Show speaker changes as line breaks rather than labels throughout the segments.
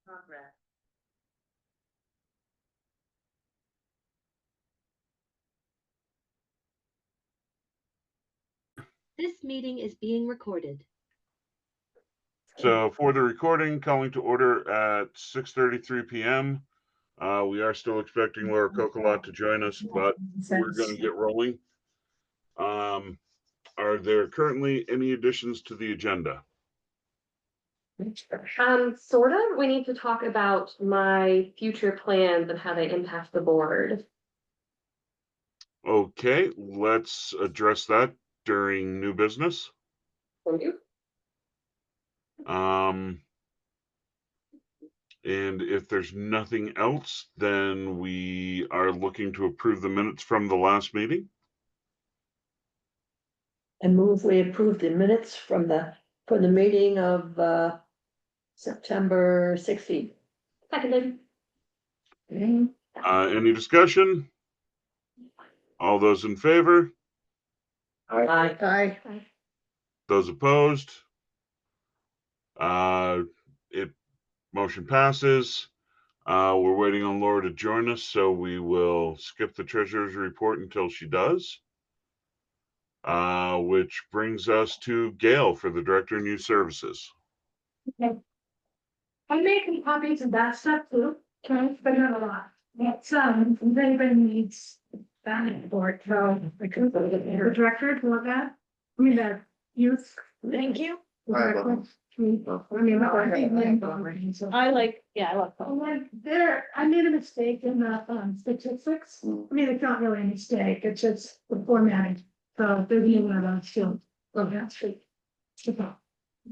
Progress.
This meeting is being recorded.
So for the recording, calling to order at 6:33 p.m. We are still expecting Laura Cocolot to join us, but we're going to get rolling. Are there currently any additions to the agenda?
Sort of. We need to talk about my future plans and how they impact the board.
Okay, let's address that during new business. And if there's nothing else, then we are looking to approve the minutes from the last meeting.
And move we approve the minutes from the meeting of September 16th.
Seconded.
Any discussion? All those in favor?
Aye.
Those opposed? Motion passes. We're waiting on Laura to join us, so we will skip the treasurer's report until she does. Which brings us to Gail for the Director of Youth Services.
Okay. I'm making copies of that stuff too, okay, but not a lot. It's if anybody needs that board, so I could go to the director to look at. I mean, the youth. Thank you. I love there. I made a mistake in the statistics. I mean, it's not really a mistake. It's just the formatting. So there's no one of those still.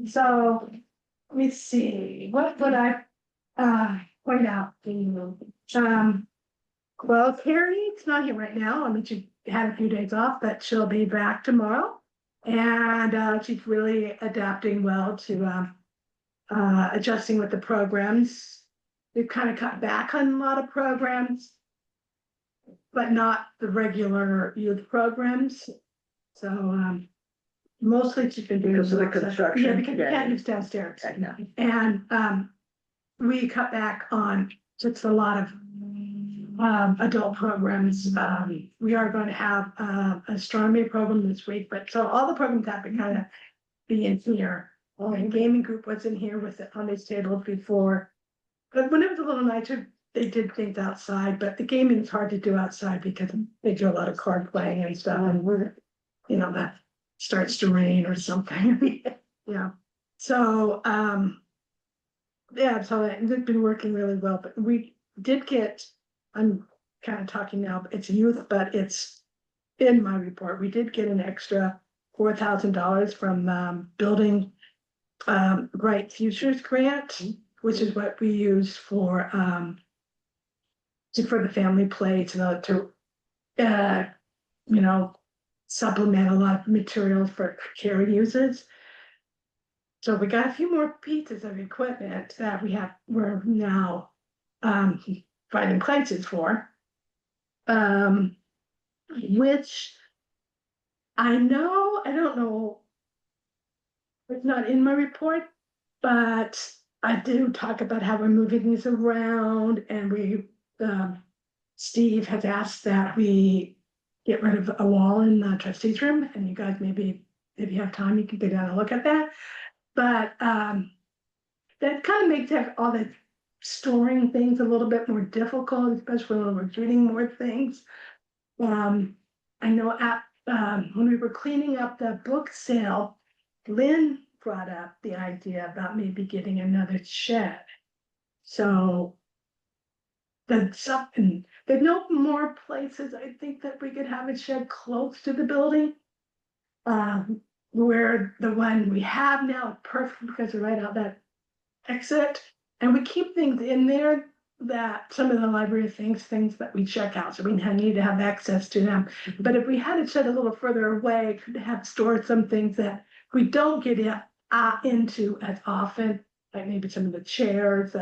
So let me see, what would I point out to you? Well, Carrie's not here right now. I mean, she had a few days off, but she'll be back tomorrow. And she's really adapting well to adjusting with the programs. We've kind of cut back on a lot of programs, but not the regular youth programs. So mostly she's been doing
Because of the construction.
Yeah, because we can't use downstairs.
No.
And we cut back on just a lot of adult programs. We are going to have an astronomy program this week, but so all the programs have to kind of be in here. And gaming group was in here with it on these tables before. But when it was a little nicer, they did things outside, but the gaming is hard to do outside because they do a lot of card playing and stuff, and we're, you know, that starts to rain or something. Yeah. So yeah, so it's been working really well, but we did get, I'm kind of talking now, it's youth, but it's in my report. We did get an extra $4,000 from Building Bright Futures Grant, which is what we use for the family play to you know, supplement a lot of materials for Carrie uses. So we got a few more pieces of equipment that we're now finding places for. Which I don't know, it's not in my report, but I do talk about how we're moving these around, and Steve has asked that we get rid of a wall in the trustees room, and you guys maybe, if you have time, you can go down and look at that. But that kind of makes all the storing things a little bit more difficult, especially when we're getting more things. I know when we were cleaning up the book sale, Lynn brought up the idea about maybe getting another shed. So there's no more places I think that we could have a shed close to the building. Where the one we have now is perfect because we're right out that exit, and we keep things in there that some of the library things that we check out, so we need to have access to them. But if we had a shed a little further away, could have stored some things that we don't get into as often, like maybe some of the chairs,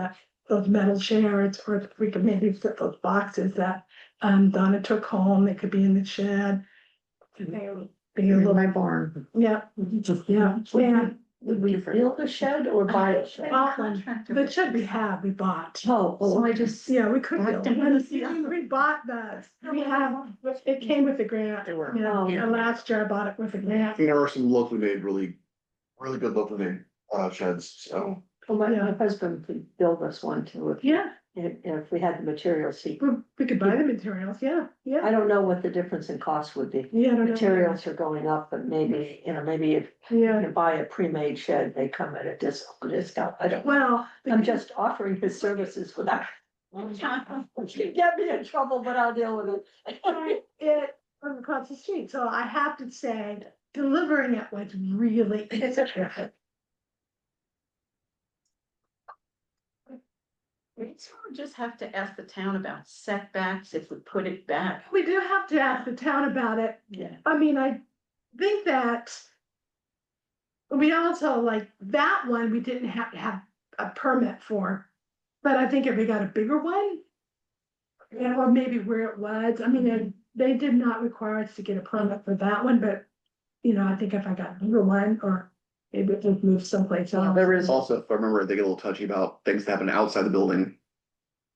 those metal chairs, or if we could maybe put those boxes that Donna took home, they could be in the shed. Be a little,
my barn.
yeah, yeah,
Would we build a shed or buy a shed?
The shed we have, we bought.
Oh,
I just.
Yeah, we could build.
Back down to the-
We bought we have, it came with the grant.
They were.
You know,
Yeah.
and last year I bought it with a grant.
And there are some locally made, really good locally made sheds, so.
well, my
Yeah.
husband could build us one too,
Yeah,
if we had the materials.
we could buy the materials, yeah,
I
yeah.
don't know what the difference in cost would be.
Yeah, I don't know.
Materials are going up, but maybe, maybe if
Yeah,
you buy a pre-made shed, they come at a discount. I don't know.
well.
I'm just offering his services without. You get me in trouble, but I'll deal with it.
It was across the street, so I have to say, delivering it was really, it's a trip.
We sort of just have to ask the town about setbacks if we put it back.
We do have to ask the town about it.
Yeah.
I mean, I think that we also, like, that one, we didn't have to have a permit for. But I think if we got a bigger one, yeah, or maybe where it was, I mean, they did not require us to get a permit for that one, but, I think if I got a bigger one, or maybe it would move someplace else.
There is also, if I remember, they get a little touchy about things that happen outside the building.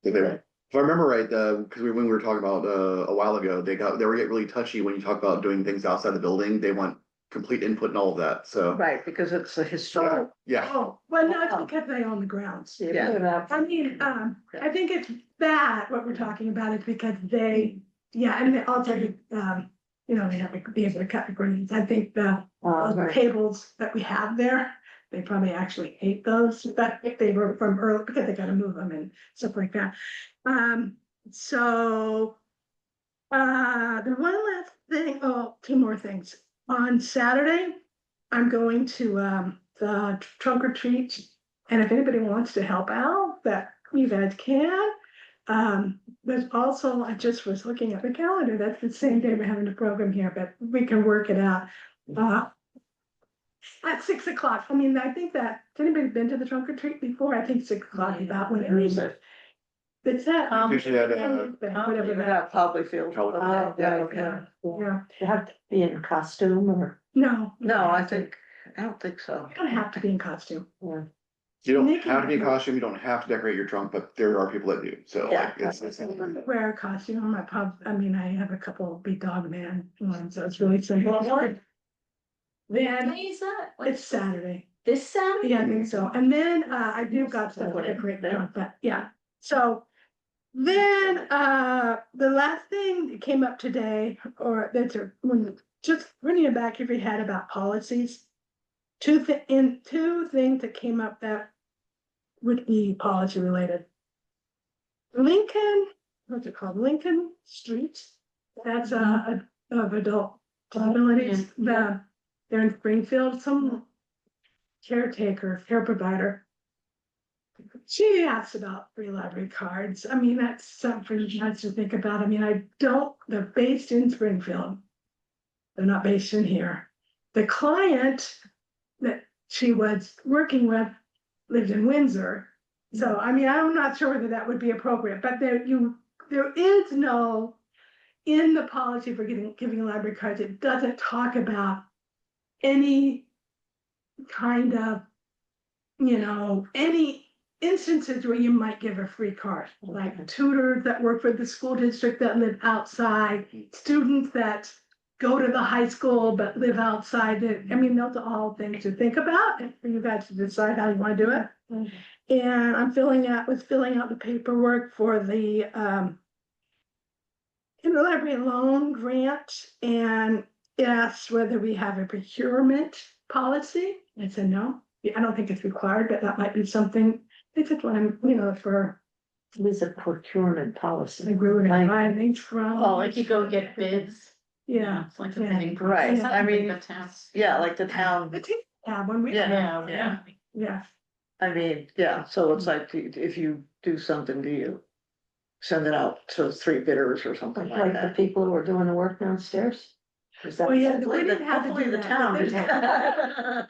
If I remember right, because when we were talking about a while ago, they were getting really touchy when you talk about doing things outside the building. They want complete input and all of that, so.
Right, because it's a historic.
Yeah,
Oh, well, no, it's because they own the grounds.
Yeah.
I mean, I think it's that, what we're talking about is because they, yeah, and they also, they have to be able to cut the greens. I think those
Right.
tables that we have there, they probably actually ate those, but if they were from early, because they gotta move them and stuff like that. So, the one last thing, two more things. On Saturday, I'm going to, the trunk or treat. And if anybody wants to help out, that you guys can. There's also, I just was looking at the calendar, that's the same day we're having the program here, but we can work it out. At 6 o'clock, I mean, I think that, has anybody been to the trunk or treat before? I think 6 o'clock is about when it is. It's that.
Usually at,
Whatever that,
Probably feels.
Probably.
Yeah.
yeah,
You have to be in costume or?
no.
I don't think so.
You don't have to be in costume.
Yeah.
you don't have to be in costume, you don't have to decorate your trunk, but there are people that do, so like,
Yeah.
it's.
Wear a costume, my pub, I mean, I have a couple big dog man ones, so it's really simple. Then
is that?
it's Saturday.
This Saturday?
Yeah, I think so. And then, I do got stuff to decorate the trunk, but yeah, so. Then, the last thing that came up today, or that's just running it back of your head about policies. Two things that came up that would be policy related. Lincoln, what's it called? Lincoln Street. That's of adult disabilities. They're in Springfield, some caretaker, care provider. She asked about free library cards. I mean, that's something nice to think about. I mean, they're based in Springfield. They're not based in here. The client that she was working with lived in Windsor. So, I mean, I'm not sure whether that would be appropriate, but there is no, in the policy for giving library cards, it doesn't talk about any kind of, any instances where you might give a free card, like tutors that work for the school district that live outside, students that go to the high school but live outside. I mean, those are all things to think about and for you guys to decide how you want to do it. And I'm filling out the paperwork for the interlibrary loan grant, and it asks whether we have a procurement policy. I said no. I don't think it's required, but that might be something. It's just what I'm, for.
It's a procurement policy.
Like where we're gonna buy things from.
Oh, like you go get bids?
Yeah.
It's like a
Yeah.
thing.
Right,
Something
I
like
mean,
the towns.
Yeah, like the town,
The team have one, we.
Yeah.
Yeah,
I mean, yeah, so it's like, if you do something, do you send it out to 3 bidders or something like
Like the
that?
people who are doing the work downstairs? Is that?
Oh, yeah.
Hopefully
we didn't have to
hopefully
do
the
that,
town
but
is.
there's-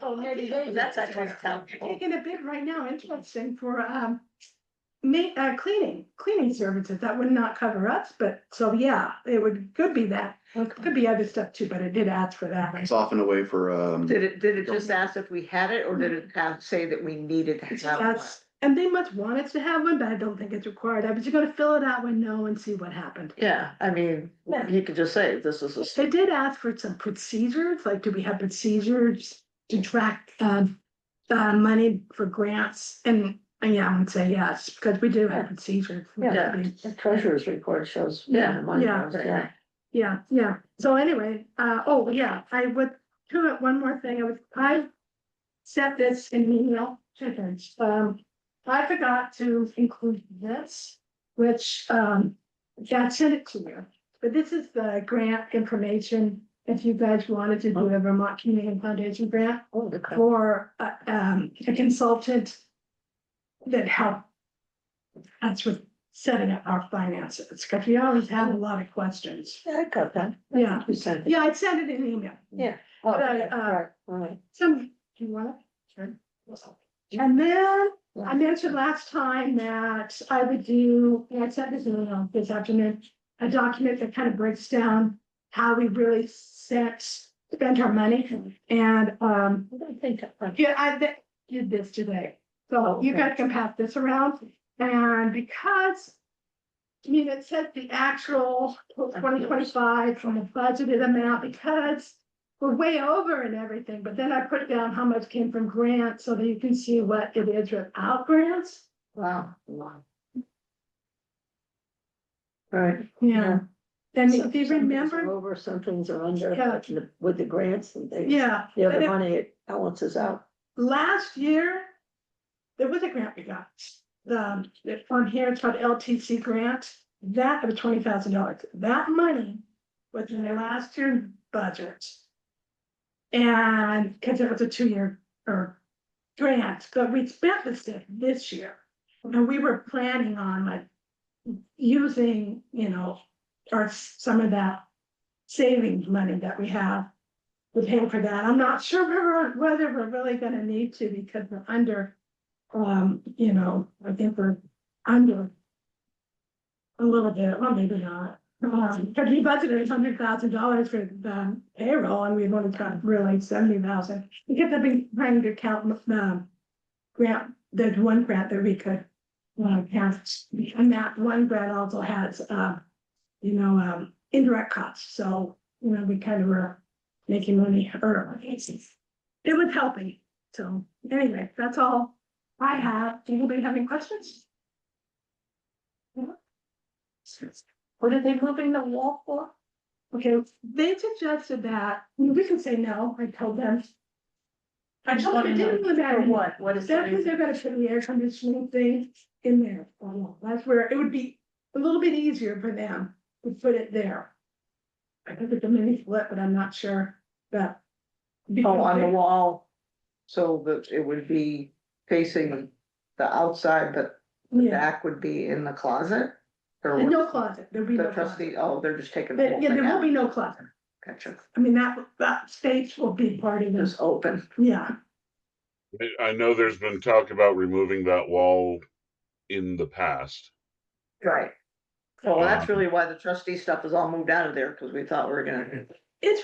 Oh, maybe that's actually the town.
taking a bid right now, interesting, for cleaning services, that would not cover us, but, so, yeah, could be that. Could be other stuff too, but it did ask for that.
It's often a way for,
Did it just ask if we had it, or did it say that we needed to have one?
And they must want us to have one, but I don't think it's required. I was just gonna fill it out with no and see what happened.
Yeah, I mean,
Yeah.
you could just say, this is
They
a,
did ask for some procedures, like, do we have procedures to track, money for grants? And yeah, I would say yes, because we do have procedures.
Yeah.
The treasurer's report shows.
Yeah,
the money
yeah,
goes, yeah.
Yeah. So anyway, I would do it, one more thing. I set this in an email. I forgot to include this, which, I sent it to you. But this is the grant information, if you guys wanted to do a Vermont Community Foundation grant
Oh, okay.
for, a consultant that helped us with setting up our finances, because we always have a lot of questions.
Yeah, I got that.
Yeah.
You sent it.
Yeah, I'd send it in an email.
Yeah. Oh,
But,
okay. Right, right.
Some, do you want it? Sure. And then I mentioned last time that I would do, and I said this in this afternoon, a document that kind of breaks down how we really spent our money. And,
I don't think,
yeah, I did this today. So you guys can pass this around, and because, I mean, it said the actual 2025 from the budgeted amount, because we're way over and everything, but then I put down how much came from grants so that you can see what it is without grants.
wow.
right.
Yeah. And
Some-
if you
some things are
remember,
over, some things are under,
Yeah.
but with the grants and things.
yeah,
The other
and it-
money, it balances out.
last year, there was a grant we got. On here, it's called LTC grant, that was $20,000. That money was in the last year's budget. And, because it was a 2-year grant, but we spent this year. And we were planning on like using, some of that savings money that we have to pay for that. I'm not sure whether we're really gonna need to, because we're under, I think we're under a little bit, well, maybe not. Because we budgeted $100,000 for the payroll, and we've only got really 70,000. Because I've been trying to count, grant, there's one grant that we could, count, and that one grant also has, indirect costs, so, we kind of were making money, or it was helping. So anyway, that's all I have. Do anybody have any questions?
What are they moving the wall for?
Okay, they suggested that, we can say no, I told them. I
just
told them
wanna
it didn't
know
really matter
for what? What is the
That's because
reason?
they're gonna put the air conditioning thing in there. That's where it would be a little bit easier for them to put it there. I think it's a mini split, but I'm not sure that.
Oh, on the wall, so that it would be facing the outside, but the
Yeah,
back would be in the closet? Or
and
what?
no closet, there'll be
The
no closet.
trustee, oh, they're just taking the
But
whole
yeah,
thing
there will
out.
be no closet.
Gotcha,
I mean, that space will be part of this,
just open,
yeah.
I know there's been talk about removing that wall in the past.
right. Well, that's really why the trustee stuff is all moved out of there, because we thought we were gonna,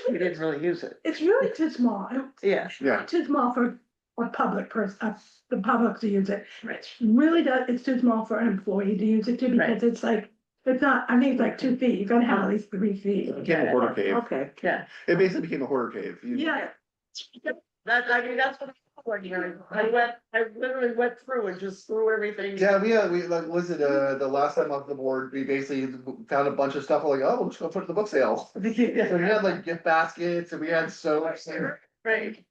we didn't really use it.
It's really too small.
Yeah,
yeah,
Too small for a public person, the public to use it.
right.
Really it's too small for an employee to use it too, because
Right.
it's like, it's not, I think it's like 2 feet, you gotta have at least 3 feet.
it became a hoarder cave.
Okay.
Yeah,
It basically became a hoarder cave.
Yeah,
I mean, that's what I literally went through and just threw everything.
Yeah, we like, was it, the last time off the board, we basically found a bunch of stuff, we're like, oh, we'll just go put it in the book sale. So we had like gift baskets, and we had soaps, and
Right.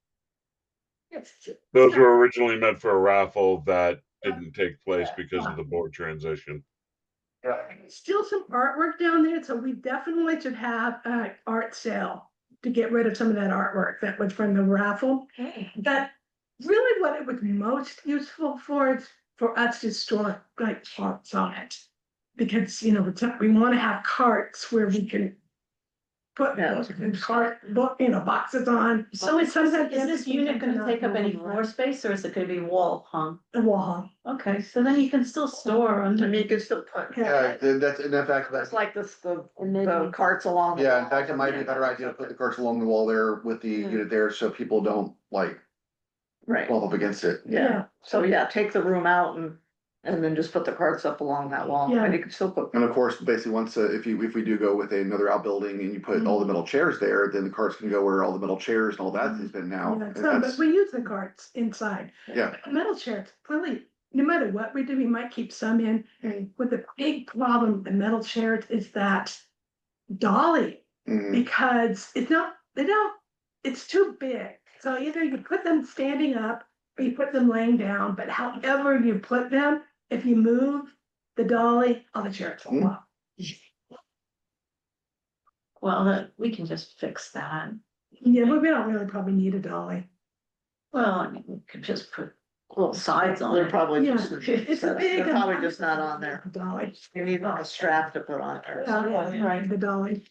Those were originally meant for a raffle that didn't take place because of the board transition.
still some artwork down there, so we definitely should have an art sale to get rid of some of that artwork that was from the raffle. But really what it was most useful for is for us to store like carts on it. Because, we wanna have carts where we can put
Yeah.
boxes on.
So is
Sometimes
this unit gonna take up any floor space or is it gonna be wall hung?
The wall.
Okay, so then you can still store
I mean,
under.
you can still put,
Yeah, that's, in fact,
that's like the
maybe-
carts along. the
yeah, in
wall.
fact, it might be a better idea to put the carts along the wall there with the unit there, so people don't like
Right,
bump up against it.
yeah, so yeah, take the room out and then just put the carts up along that wall,
Yeah.
and you can still put.
And of course, basically, once, if we do go with another outbuilding and you put all the metal chairs there, then the carts can go where all the metal chairs and all that has been now.
Yeah,
And
so, but
that's-
we use the carts inside.
Yeah.
Metal chairs, really, no matter what we do, we might keep some in. With the big problem with the metal chairs is that dolly,
Mhm.
because it's too big. So either you put them standing up or you put them laying down, but however you put them, if you move the dolly, all the chairs fall off.
Well, we can just fix that.
Yeah, but we don't really probably need a dolly.
Well, I mean, we could just put little sides on
They're
it.
probably
Yeah,
just,
it's a big.
they're probably just not on there,
Dolly.
you need a strap to put on there.
Right, the dolly.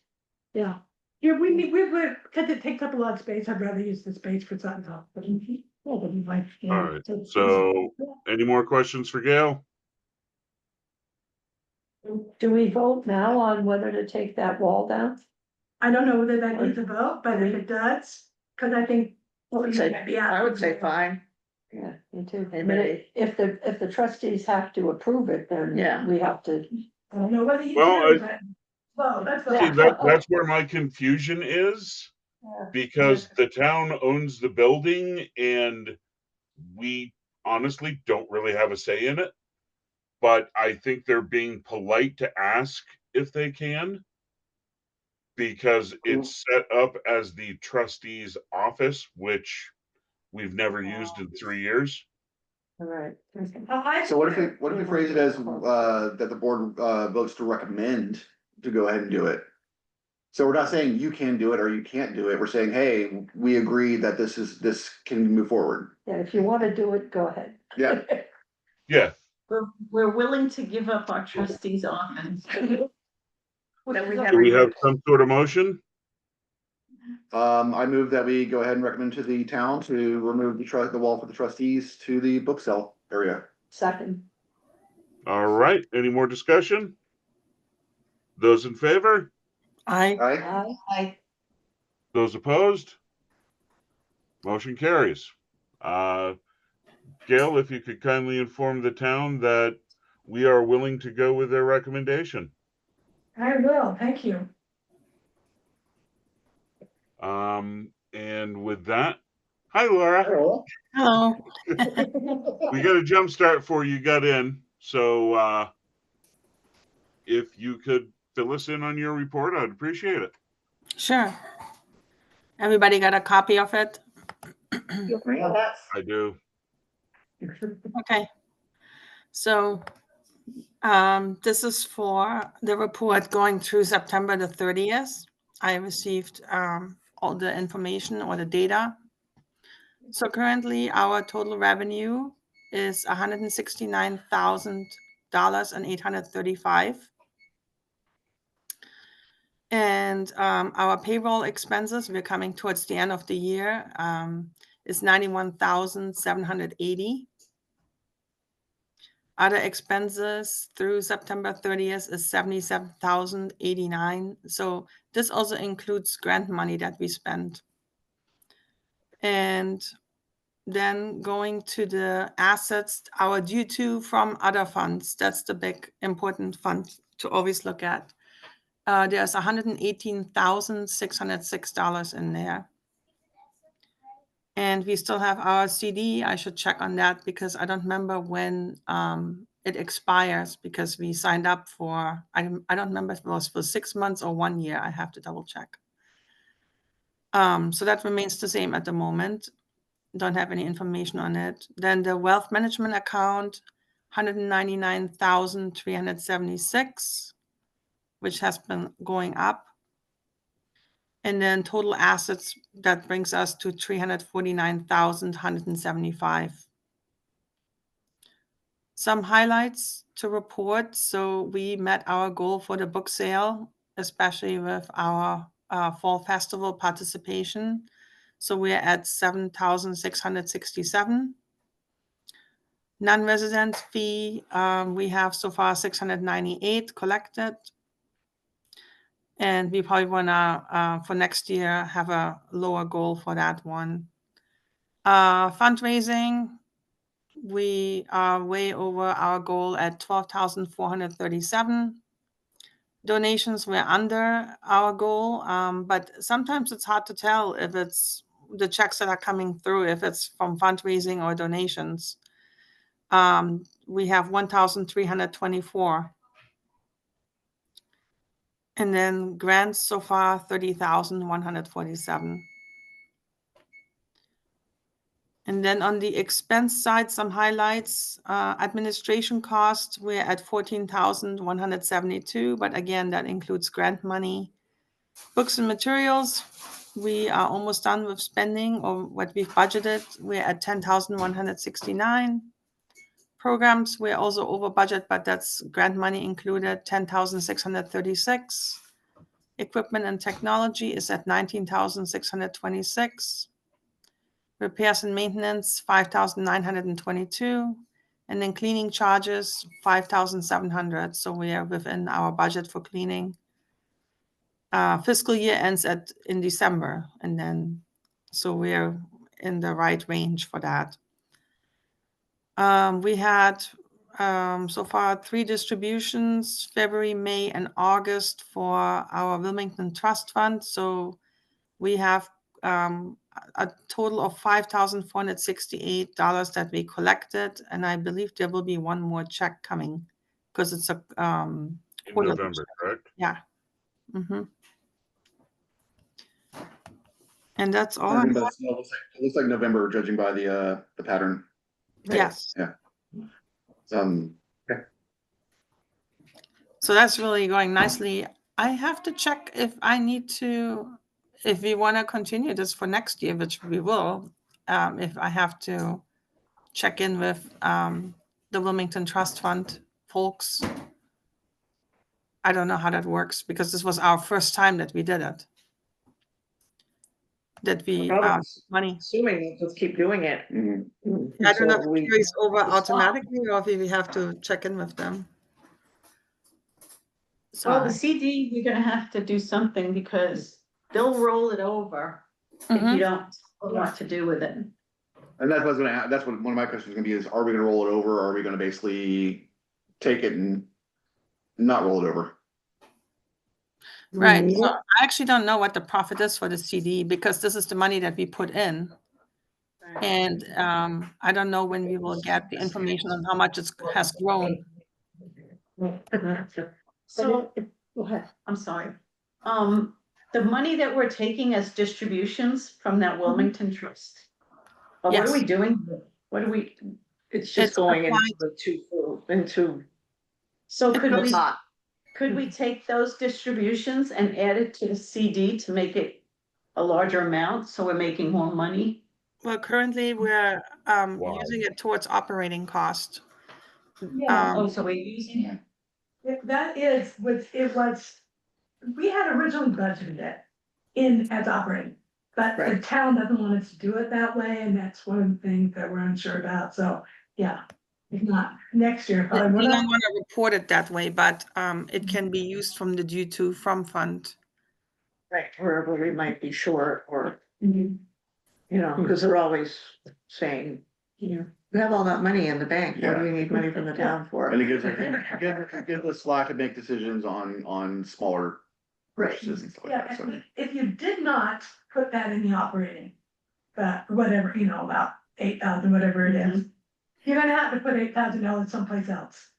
Yeah. Yeah, because it takes up a lot of space, I'd rather use the space for something else. But well, but like, yeah,
All right, so any more questions for Gail?
Do we vote now on whether to take that wall down?
I don't know whether that needs a vote, but if it does, because I think.
I would say fine,
Yeah, me too. I
Hey,
mean,
Betty.
if the trustees have to approve it, then
Yeah.
we have to.
I don't know whether you
Well,
do, but. Well, that's.
See, that's where my confusion is,
Yeah.
because the town owns the building and we honestly don't really have a say in it. But I think they're being polite to ask if they can. Because it's set up as the trustee's office, which we've never used in 3 years.
All right.
So what if we phrase it as, that the board, votes to recommend to go ahead and do it? So we're not saying you can do it or you can't do it, we're saying, hey, we agree that this can move forward.
Yeah, if you want to do it, go ahead.
Yeah.
Yeah,
We're willing to give up our trustee's office.
Then we
do we have some sort of motion?
I move that we go ahead and recommend to the town to remove the wall for the trustees to the book sale area.
Second.
All right, any more discussion? Those in favor?
I,
Aye.
Aye.
Those opposed? Motion carries. Gail, if you could kindly inform the town that we are willing to go with their recommendation.
I will, thank you.
And with that, hi Laura.
hello.
We got a jump start for you got in. So if you could fill us in on your report, I'd appreciate it.
Sure. Everybody got a copy of it?
I do.
Okay. So this is for the report going through September the 30th. I received all the information or the data. So currently our total revenue is $169,835. And our payroll expenses, we're coming towards the end of the year, is 91,780. Other expenses through September 30th is 77,089. So this also includes grant money that we spent. And then going to the assets, our due to from other funds, that's the big important fund to always look at. There's $118,606 in there. And we still have our CD. I should check on that because I don't remember when it expires because we signed up for, I don't remember if it was for 6 months or 1 year. I have to double check. So that remains the same at the moment. Don't have any information on it. Then the wealth management account, 199,376, which has been going up. And then total assets, that brings us to 349,175. Some highlights to report. So we met our goal for the book sale, especially with our Fall Festival participation. So we're at 7,667. Non-resident fee, we have so far 698 collected. And we probably wanna, for next year, have a lower goal for that one. Fundraising, we are way over our goal at 12,437. Donations, we're under our goal, but sometimes it's hard to tell if it's the checks that are coming through, if it's from fundraising or donations. We have 1,324. And then grants so far, 30,147. And then on the expense side, some highlights. Administration costs, we're at 14,172, but again, that includes grant money. Books and materials, we are almost done with spending or what we've budgeted. We're at 10,169. Programs, we're also over budget, but that's grant money included, 10,636. Equipment and technology is at 19,626. Repairs and maintenance, 5,922. And then cleaning charges, 5,700. So we are within our budget for cleaning. Fiscal year ends in December, and then so we're in the right range for that. We had so far 3 distributions, February, May, and August for our Wilmington Trust Fund. So we have a total of $5,468 that we collected, and I believe there will be one more check coming because it's a
In
quarterly
November,
check.
correct?
Yeah. Mm-hmm. And that's all.
It looks like November, judging by the pattern.
Yes.
Yeah.
So that's really going nicely. I have to check if we want to continue this for next year, which we will, if I have to check in with the Wilmington Trust Fund folks. I don't know how that works because this was our first time that we did it. That we money.
Assuming they'll just keep doing it.
Mhm.
I don't know if
So
it carries over automatically or if we have to check in with them. So
Well, the CD, we're gonna have to do something because they'll roll it over if you don't know what to do with it.
And that's what I was gonna, that's what one of my questions is gonna be is, are we gonna roll it over, or are we gonna basically take it and not roll it over?
right. So I actually don't know what the profit is for the CD because this is the money that we put in. And I don't know when we will get the information on how much it has grown.
So,
Go ahead.
I'm sorry. The money that we're taking as distributions from that Wilmington Trust. What are we
Yes.
doing? What do we,
It's just
It's
going
applied-
into
so
It
could
goes-
we,
pot.
could we take those distributions and add it to the CD to make it a larger amount, so we're making more money?
Well, currently we're
Wow.
using it towards operating cost.
Oh, so we're using it?
That is, we had originally budgeted it in as operating. But the
Right.
town doesn't want us to do it that way, and that's one of the things that we're unsure about, so, yeah. If not, next year,
We
probably.
don't want to report it that way, but it can be used from the due to from fund.
Right, wherever we might be short or,
Mhm.
you know, because they're always saying, you know, we have all that money in the bank, what do we need money from the town for?
And it gives us slack to make decisions on smaller
Right.
purchases and stuff like
Yeah,
that, so.
if you did not put that in the operating, whatever, about 8,000, whatever it is. You're gonna have to put $8,000 someplace else,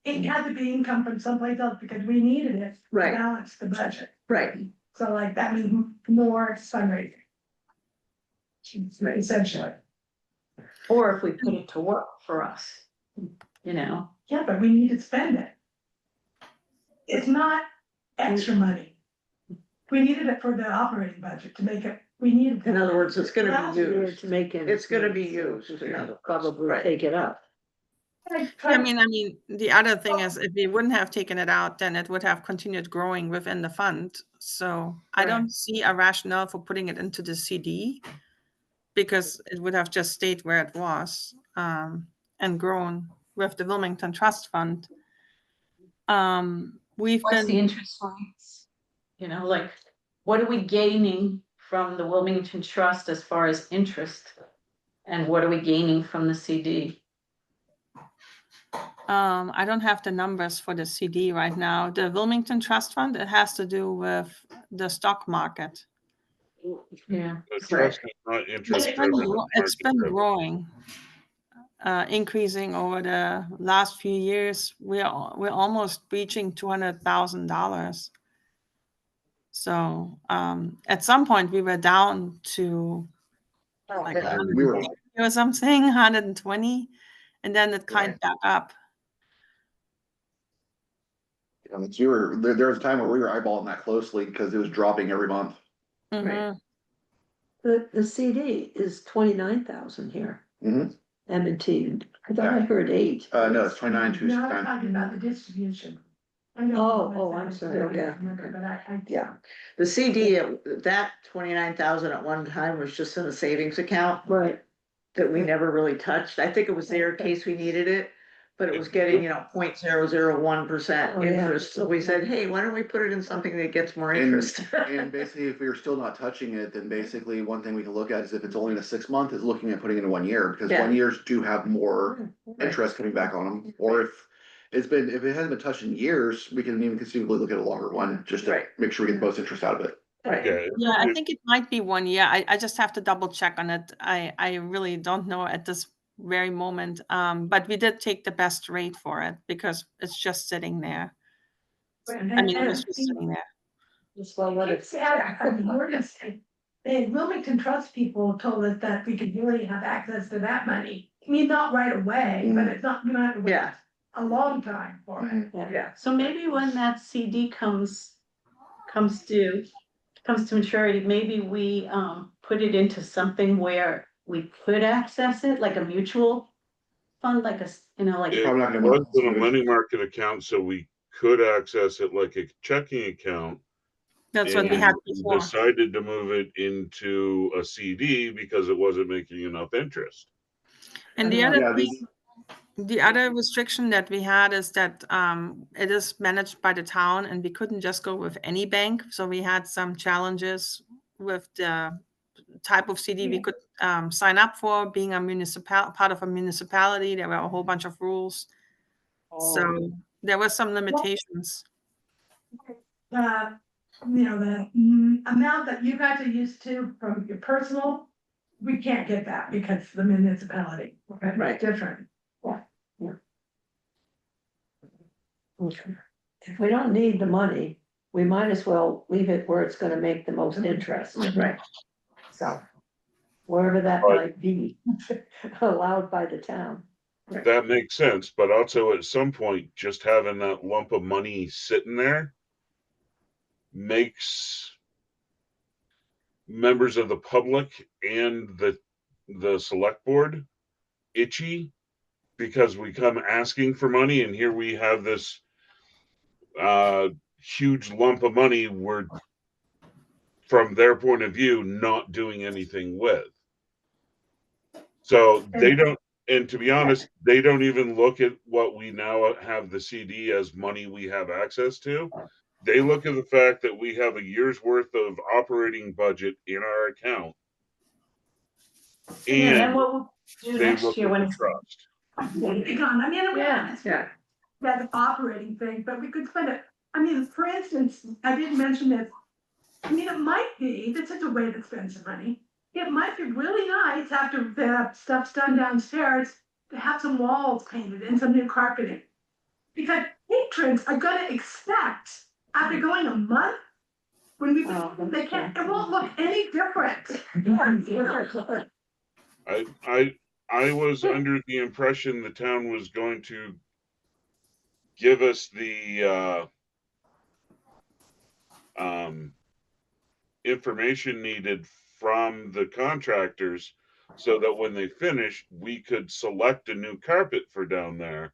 it had to be income from someplace else because we needed it to
Right.
balance the budget.
Right,
So like that means more fundraising. Essentially,
Or if we put it to work for us,
yeah, but we need to spend it. It's not extra money. We needed it for the operating budget to make it, we needed.
in other words, it's gonna
Last
be
year
used,
To make it.
it's gonna be used, in other words.
Probably
Right.
take it up.
I mean, the other thing is if we wouldn't have taken it out, then it would have continued growing within the fund. So I
Right.
don't see a rationale for putting it into the CD because it would have just stayed where it was and grown with the Wilmington Trust Fund. We've
What's the
been,
interest rates? You know, like, what are we gaining from the Wilmington Trust as far as interest? And what are we gaining from the CD?
I don't have the numbers for the CD right now. The Wilmington Trust Fund, it has to do with the stock market.
Yeah.
The trust is not interest driven.
It's been growing, increasing over the last few years. We're almost reaching $200,000. So at some point we were down to like
Yeah.
We were,
150 or something, 120, and then it climbed back up.
we were, there was a time where we were eyeballing that closely because it was dropping every month.
Mhm.
The CD is 29,000 here.
Mhm.
M&T, I thought I heard 8.
No, it's 29, two,
No, I'm
nine.
talking about the distribution.
I'm sorry, okay.
Yeah, the CD, that 29,000 at one time was just in a savings account
Right.
that we never really touched. I think it was there in case we needed it. But it was getting, 0.001%
Oh, yeah.
interest, so we said, hey, why don't we put it in something that gets more interest?
And basically, if we were still not touching it, then basically one thing we can look at is if it's only in a 6 month, is looking at putting it in 1 year, because
Yeah.
1 years do have more
Right.
interest coming back on them. Or if if it hasn't been touched in years, we can even conceivably look at a longer one, just to
Right.
make sure we get the most interest out of it.
Right.
Yeah,
Yeah, I think it might be 1 year. I just have to double check on it. I really don't know at this very moment. But we did take the best rate for it because it's just sitting there. I mean, it was just sitting there.
Just well, let it.
It's sad, I mean, we're just, the Wilmington Trust people told us that we could really have access to that money. I mean, not right away, but it's not gonna wait
Yeah.
a long time for it.
Yeah.
So maybe when that CD comes to maturity, maybe we put it into something where we could access it, like a mutual fund, like like.
it
Probably not gonna
was
be-
in a money market account, so we could access it like a checking account.
That's what we
And
had before.
decided to move it into a CD because it wasn't making enough interest.
And the
Yeah,
other thing, the other restriction that we had is that it is managed by the town and we couldn't just go with any bank. So we had some challenges with the type of CD we could sign up for, being a part of a municipality. There were a whole bunch of rules. So there were some limitations.
The, the amount that you guys are used to from your personal, we can't get that because the municipality, okay,
Right.
different.
If we don't need the money, we might as well leave it where it's gonna make the most interest.
Right.
So, wherever that
Right.
might be, allowed by the town.
That makes sense, but also at some point, just having that lump of money sitting there makes members of the public and the select board itchy because we come asking for money and here we have this huge lump of money we're, from their point of view, not doing anything with. So they don't, and to be honest, they don't even look at what we now have the CD as money we have access to. They look at the fact that we have a year's worth of operating budget in our account.
And then
And
what we'll do
they
next
look
year
at
when
the
it's.
trust.
I mean,
Yeah.
that's an operating thing, but we could spend it, I mean, for instance, I didn't mention this. I mean, it might be, this is a way to spend some money. It might be really nice after the stuff's done downstairs to have some walls painted and some new carpeting. Because patrons are gonna expect, after going a month, when we, they can't, it won't look any different.
I was under the impression the town was going to give us the information needed from the contractors so that when they finished, we could select a new carpet for down there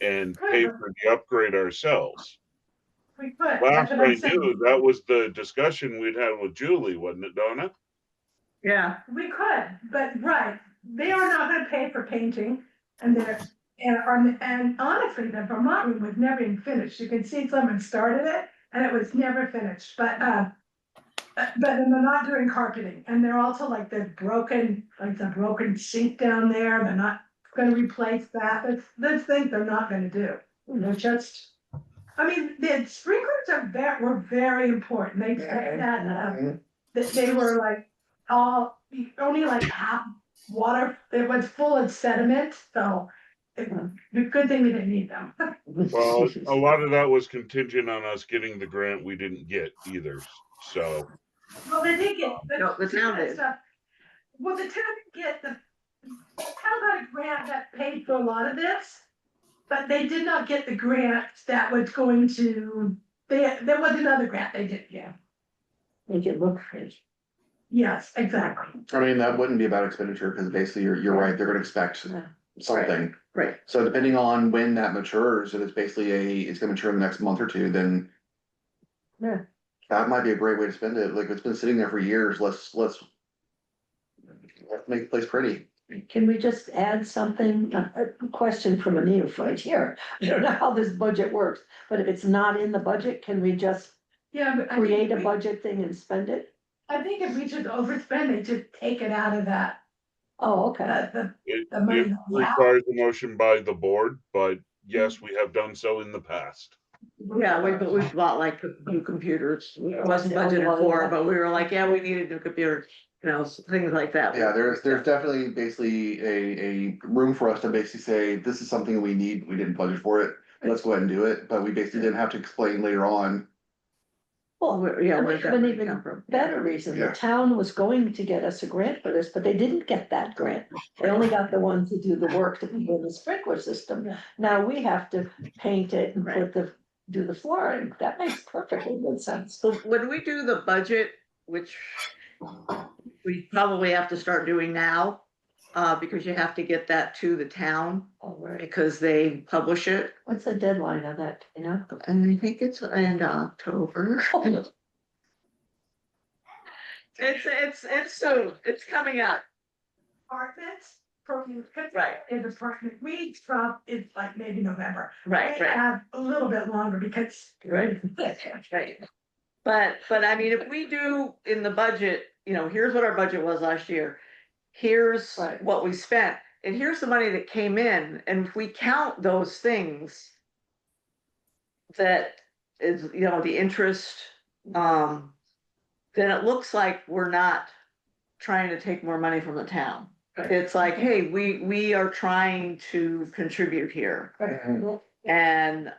and pay for the upgrade ourselves.
We could,
Last
that's what
I
I'm saying.
knew, that was the discussion we'd had with Julie, wasn't it, Donna?
Yeah,
We could, but right, they are not gonna pay for painting and they're, and honestly, the Vermont room was never even finished. You can see someone started it and it was never finished, but then they're not doing carpeting and they're also like the broken sink down there. They're not gonna replace that. There's things they're not gonna do. They're just, I mean, the sprinklers were very important. They said that they were like only like half water, it was full of sediment, so the good thing we didn't need them.
Well, a lot of that was contingent on us getting the grant we didn't get either, so.
Well, they did get.
No, the town did.
stuff. Well, the town did get the town got a grant that paid for a lot of this, but they did not get the grant that was going to, there was another grant they did, yeah.
Make it look pretty.
Yes, exactly.
I mean, that wouldn't be a bad expenditure, because basically you're right, they're gonna expect
Yeah.
something.
right.
So depending on when that matures, if it's basically it's gonna mature in the next month or two, then.
Yeah.
That might be a great way to spend it, like, it's been sitting there for years, let's make the place pretty.
Can we just add something, a question from a neophyte here, I don't know how this budget works, but if it's not in the budget, can we just
Yeah, but
create a budget thing and spend it?
I think if we should overspend, they should take it out of that,
Oh, okay,
It
the money
it
that we have.
requires a motion by the board, but yes, we have done so in the past.
Yeah, we bought like new computers, it wasn't budgeted for, but we were like, yeah, we needed new computers, you know, things like that.
Yeah, there's definitely basically a room for us to basically say, this is something we need, we didn't budget for it, let's go ahead and do it, but we basically didn't have to explain later on.
well,
Yeah,
and we
where's that
have an
money
even
come from?
better reason, the
Yeah.
town was going to get us a grant for this, but they didn't get that grant. They only got the one to do the work to put in the sprinkler system,
Yeah.
now we have to paint it and
Right.
do the flooring, that makes perfectly good sense.
So when we do the budget, which we probably have to start doing now, because you have to get that to the town,
All right,
because they publish it.
what's the deadline on that, you know?
And I think it's in October. It's soon, it's coming up.
Apartments,
Right.
in the apartment, we drop is like maybe November.
Right,
They
right,
have a little bit longer because.
Right.
right. But I mean, if we do in the budget, you know, here's what our budget was last year. Here's
Right.
what we spent, and here's the money that came in, and if we count those things. That is, you know, the interest, then it looks like we're not trying to take more money from the town.
Right.
It's like, hey, we are trying to contribute here. And,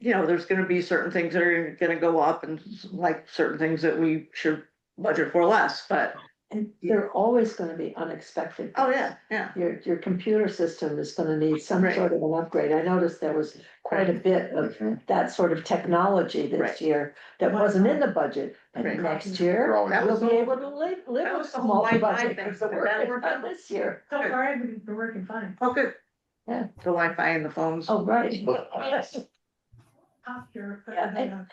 you know, there's gonna be certain things that are gonna go up and like certain things that we should budget for less, but,
And they're always gonna be unexpected.
oh, yeah, yeah.
Your computer system is gonna need some
Right.
sort of an upgrade, I noticed there was quite a bit of that sort of technology this
Right.
year that wasn't in the budget, and
Right.
next year.
We're always-
That was
We'll be
all-
able to live
that
with
was
a
the whole
small
Wi-Fi
budget,
thing.
because the
That
work is
worked
done
out.
this year.
So far, everything's been working fine.
Oh, good.
Yeah.
The Wi-Fi and the phones.
Oh, right.
Yes. After,
Yeah,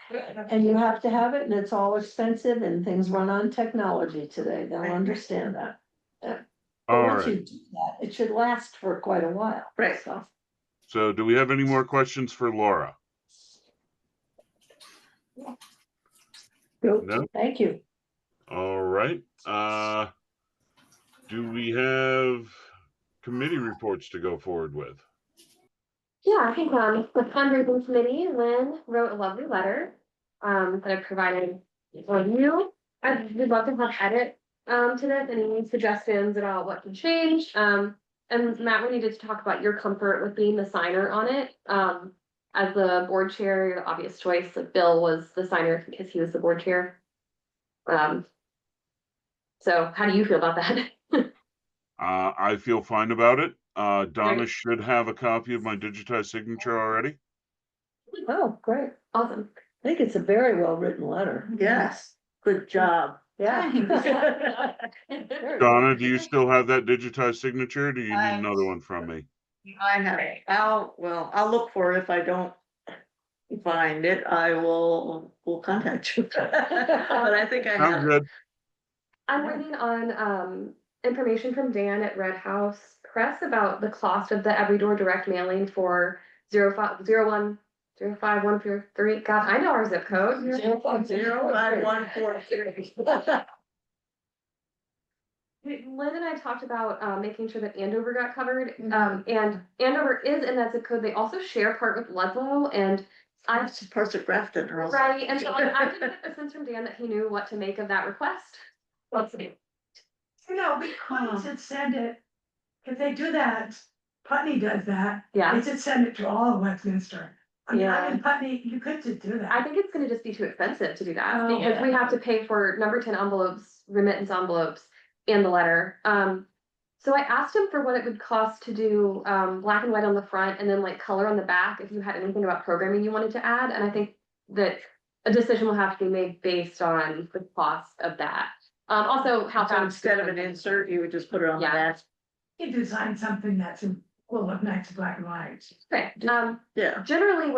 And you have to have it, and it's all expensive, and things run on technology today, they'll understand that. But
All
once you
right,
do that, it should last for quite a while.
Right.
So,
so do we have any more questions for Laura? No?
thank you.
All right, do we have committee reports to go forward with?
Yeah, I think, the fundraising committee, Lynn wrote a lovely letter, that I provided for you. I would love to have edit, to this, any suggestions about what can change, and Matt, we needed to talk about your comfort with being the signer on it. As the board chair, your obvious choice, like Bill was the signer because he was the board chair. So how do you feel about that?
I feel fine about it. Donna
Great.
should have a copy of my digitized signature already.
Oh, great,
Awesome.
I think it's a very well-written letter.
Yes, good job.
Yeah.
Donna, do you still have that digitized signature? Do you need
I-
another one from me?
I have, I'll look for it. If I don't find it, will contact you. But I think I
Sounds
have.
good.
I'm waiting on, information from Dan at Red House Press about the cost of the Every Door direct mailing for 050103. God, I know our zip code.
0505143.
Lynn and I talked about, making sure that Andover got covered, and Andover is in that zip code. They also share part with Ludlow, and I,
That's just parts of Grafton or else.
right, and so I didn't get the sense from Dan that he knew what to make of that request. Let's see.
You know, we could send it, if they do that, Putney does that.
Yeah.
They should send it to all of Westminster. I mean,
Yeah.
I'm in Putney, you could just do that.
I think it's gonna just be too expensive to do that,
Oh,
because we
yeah.
have to pay for number 10 envelopes, remittance envelopes, and the letter. So I asked him for what it would cost to do, black and white on the front and then like color on the back, if you had anything about programming you wanted to add, and I think that a decision will have to be made based on the cost of that. Also, how
So
fast.
instead of an insert, you would just put it on the
Yeah.
back.
You design something that's full of nice black and white.
Okay,
Yeah.
generally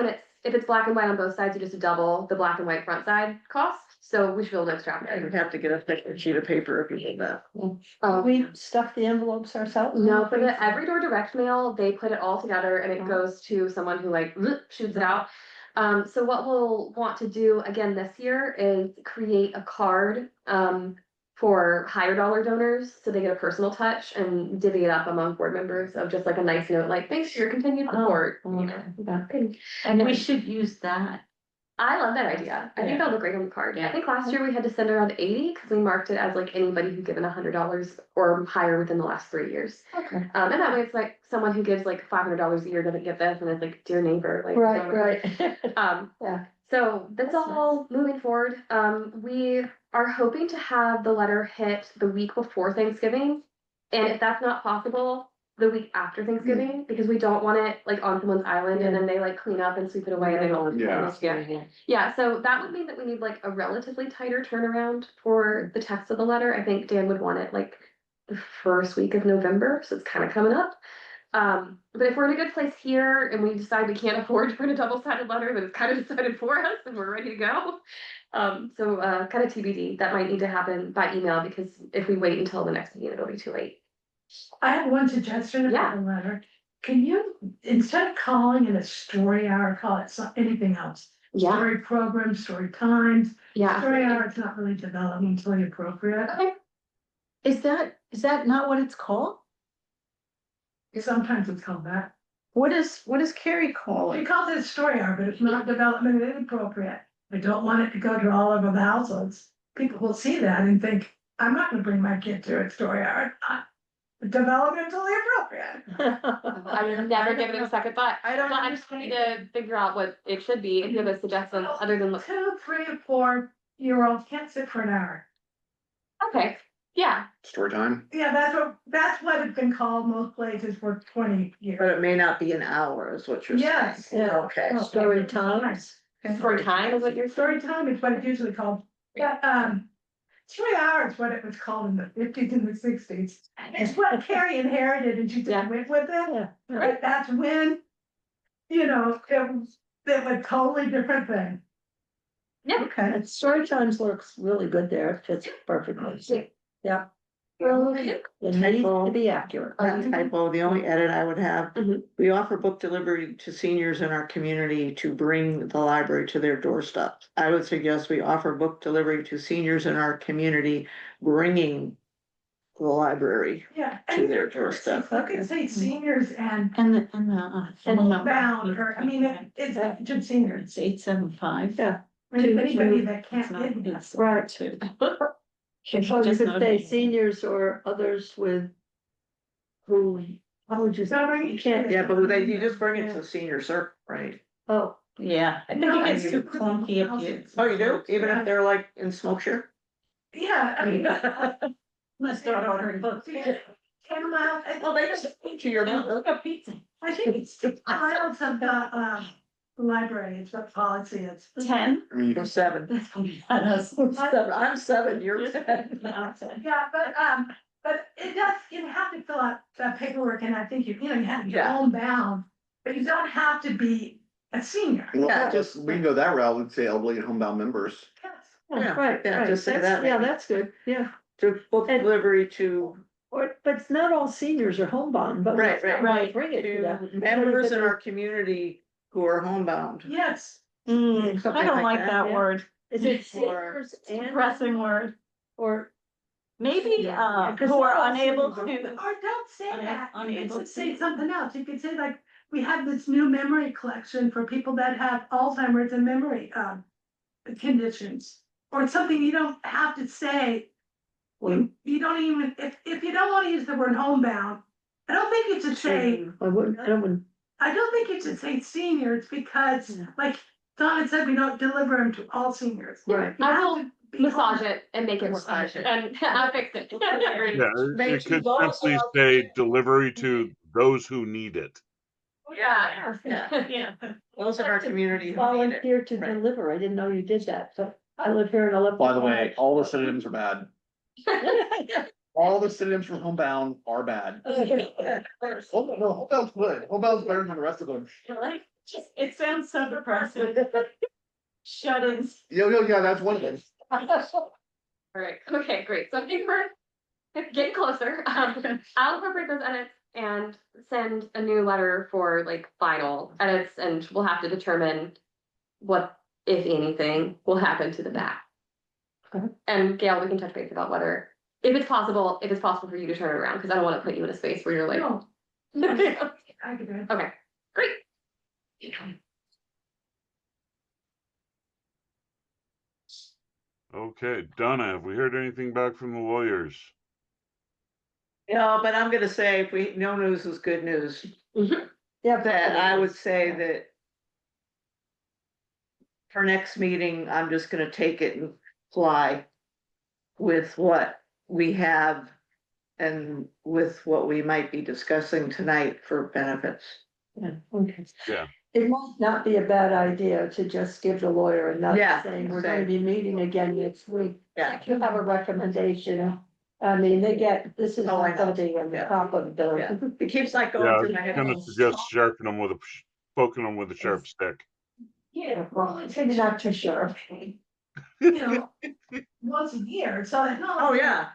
if it's black and white on both sides, you just double the black and white front side cost, so we should be able to extract
You'd
it.
have to get a thicker sheet of paper if you did that.
We stuff the envelopes ourselves?
No, for the Every Door direct mail, they put it all together and it
Oh.
goes to someone who like shoots it out. So what we'll want to do again this year is create a card, for higher dollar donors, so they get a personal touch and divvy it up among board members of just like a nice note, like, thanks for your continued support.
Oh,
you know.
okay.
And we should use that.
I love that idea. I think
Yeah.
that'll look great on the card. I
Yeah.
think last year we had to send around 80 because we marked it as like anybody who'd given $100 or higher within the last 3 years.
Okay.
And that way it's like someone who gives like $500 a year doesn't get this, and it's like dear neighbor, like.
Right,
so-
right.
Yeah, so that's all moving forward. We are hoping to have the letter hit the week before Thanksgiving. And if that's not possible, the week after Thanksgiving, because we don't want it like on someone's island and then they like clean up and sweep it away and they don't.
Yeah.
Yeah, so that would mean that we need like a relatively tighter turnaround for the text of the letter. I think Dan would want it like the first week of November, so it's kind of coming up. But if we're in a good place here and we decide we can't afford to print a double-sided letter, then it's kind of decided for us and we're ready to go. So kind of TBD, that might need to happen by email, because if we wait until the next meeting, it'll be too late.
I have one suggestion about the letter. Can you, instead of calling it a story hour, call it anything else?
Yeah,
Story program, story times.
yeah.
Story hour, it's not really developmentally appropriate.
Okay.
Is that not what it's called?
Sometimes it's called that.
What is Carrie calling?
She calls it a story hour, but it's not developmentally appropriate. I don't want it to go to all of the households. People will see that and think, I'm not gonna bring my kid to a story hour. Developmentally appropriate.
I've never given it a second thought.
I don't
Well, I just need to figure out what it should be, if you have a suggestion other than,
2, 3, and 4-year-olds can't sit for an hour.
okay, yeah.
Story time.
Yeah, that's what it's been called most places for 20 years.
But it may not be an hour is what you're saying.
Yes.
Yeah.
Okay.
Story times.
For time is what you're
Story time is what it's usually called. Yeah, 3 hours, what it was called in the 50s and the 60s. It's what Carrie inherited and she
Yeah.
just went with it.
Yeah.
Right, that's when, it was a totally different thing.
Yeah.
Okay, and story times looks really good there, it fits perfectly. Yeah,
Well,
it needs to be accurate.
Not typo, the only edit I would have,
Mhm.
we offer book delivery to seniors in our community to bring the library to their doorstep. I would suggest we offer book delivery to seniors in our community, bringing the library
Yeah.
to their doorstep.
You could say seniors and
And
bound, or, I mean, it's just seniors.
It's 875.
Yeah.
Anybody that
It's
can't
not,
get it.
it's
Right.
two.
So you
Just
could
not
say
me.
seniors or others with who, how would you say? You can't,
Yeah, but they, you just bring it to the senior circle, right?
oh,
Yeah, I think
No,
it gets
I-
too clunky if you.
Oh, you do? Even if they're like in Smokeshare?
Yeah, I mean.
Let's start ordering books.
10 miles.
Well, they just put to your number.
A pizza.
I think it's miles of the, the library, it's what policy is.
10?
I mean,
You're seven.
That's gonna be us.
I'm seven, you're 10.
Yeah, 10.
Yeah, but it does, you have to fill out that paperwork, and I think you have to be
Yeah.
homebound, but you don't have to be a senior.
well,
Yeah,
just, we can go that route, we'd say elderly and homebound members.
Yes.
Yeah,
Right,
yeah,
right,
just say
that's,
that
yeah,
maybe.
that's good, yeah.
To book
And-
delivery to
But it's not all seniors are homebound, but.
Right, right.
Right.
Bring it to them.
members in our community who are homebound.
Yes,
I
Something
don't
like
like
that,
that
yeah.
word.
Is it
Or-
seniors and,
Depressing word.
or,
Maybe,
Yeah, 'cause
who
not
are
all
unable
seniors
to,
or don't say that, you
unable
could
to-
just say something else, you could say like, we have this new memory collection for people that have Alzheimer's and memory, conditions. Or something you don't have to say, you don't even, if you don't wanna use the word homebound, I don't think you should say,
I wouldn't,
I don't think you should say seniors, because
Yeah.
like Donna said, we don't deliver them to all seniors.
right.
You
I
have
will
to be
massage
home-
it and make it work,
Massage it.
and I'll fix it.
Yeah,
Makes
it could
you both
simply
out.
say delivery to those who need it.
Yeah.
Yeah,
yeah.
those in our community who need it.
Volunteer to
Right.
deliver, I didn't know you did that, so I live here and I live.
By the way, all the synonyms are bad. All the synonyms for homebound are bad. Homebound's good. Homebound's better than the rest of them.
Like, it sounds so depressing. Shut-ins.
Yeah, that's one of them.
Alright, okay, great, so I think we're getting closer, I'll incorporate those edits and send a new letter for like final edits, and we'll have to determine what, if anything, will happen to the back.
Okay.
And Gail, we can touch base about whether, if it's possible for you to turn it around, because I don't wanna put you in a space where you're like.
No, I could do it.
Okay, great.
Okay, Donna, have we heard anything back from the lawyers?
No, but I'm gonna say if we, no news is good news,
Yeah,
that I would say that. For next meeting, I'm just gonna take it and fly. With what we have. And with what we might be discussing tonight for benefits.
Yeah, okay.
Yeah.
It might not be a bad idea to just give the lawyer another
Yeah,
saying, we're gonna
say.
be meeting again next week.
Yeah.
If you have a recommendation, I mean, this is
Oh, I
not gonna
know.
be on the
Yeah.
top of
Yeah,
the.
it keeps like
Yeah,
going
I
through my
was
head.
gonna suggest sharpening them with a, poking them with a sharp stick.
Yeah, well, I'm not too sure.
You know, once a year, so that not.
Oh, yeah,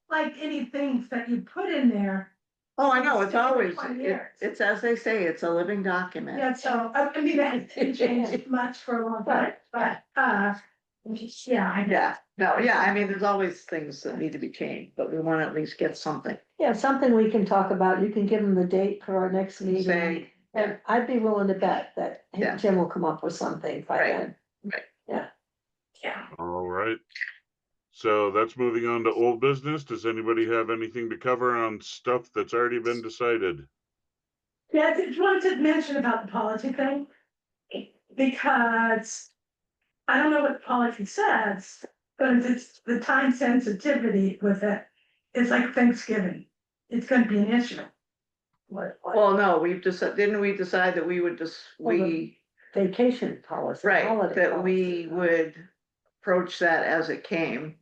Like any things that you put in there,
oh, I know, it's always,
20 years.
it's as they say, it's a living document.
yeah, so, I mean, that didn't change much for a long time, but, yeah, I know.
Yeah, no, yeah, I mean, there's always things that need to be changed, but we wanna at least get something,
Yeah, something we can talk about. You can give them the date for our next meeting.
say,
And I'd be willing to bet that
Yeah.
Jim will come up with something by
Right.
then.
Yeah.
All right. So that's moving on to old business. Does anybody have anything to cover on stuff that's already been decided?
Yeah, I just wanted to mention about the policy thing. Because I don't know what the policy says, but it's the time sensitivity with it. It's like Thanksgiving. It's gonna be an issue.
What,
well, no, we've decided, didn't we decide that we would just, we,
vacation policy,
right,
holiday
that
policy.
we would approach that as it came,